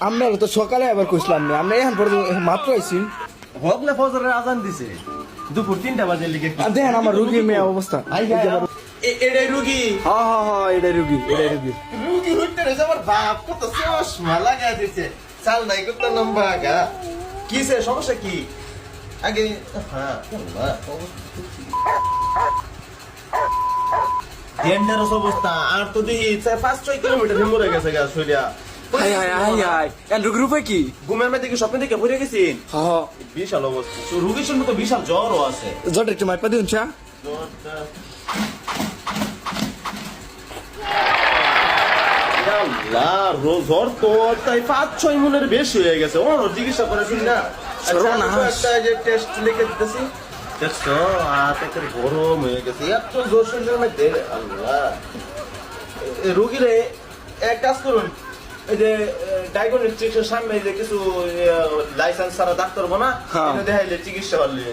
আমরা তো সকালে আবার কইছিলাম না, আমরা এখন পর্যন্ত মাত্র আইছি। হকলে ফজরের আজান দিছে, দুপুর 3টা বাজে লিগে। আর দেখেন আমার রুগীর মেয়ে অবস্থা। এটাই রুগী। হ্যাঁ এটাই রুগী। রুগী হইতে রে আমার বাপ কত চশমা লাগাই দিছে, চাল নাই কত লম্বা গা। কিসে সমস্যা কি আগে? হ্যাঁ ডেঞ্জারাস অবস্থা। আর তো দেখি 5-6 কিলোমিটার মরে গেছে গা শরীরা। এন রুগীর উপায় কি? ঘুমের মধ্যে কি স্বপ্ন দেখে পড়ে গেছি? হ্যাঁ বিশাল অবস্থা, রুগীর সঙ্গে তো বিশাল জ্বরও আছে। জ্বর একটু মাইপা দিন চা। জ্বর তো তাই 5-6 মনের বেশি হয়ে গেছে। ও চিকিৎসা করে শুনি না, একটা যে টেস্ট লিখে দিতেছি, দেখছো হাত একেবারে গরম হয়ে গেছে, এত জোর শরীরের মধ্যে। আল্লাহ, রুগীরে এক কাজ করুন, এই যে ডায়াগনস্টিক্সের সামনে যে কিছু লাইসেন্স ছাড়া ডাক্তার বনা দেখাইলে চিকিৎসা হলে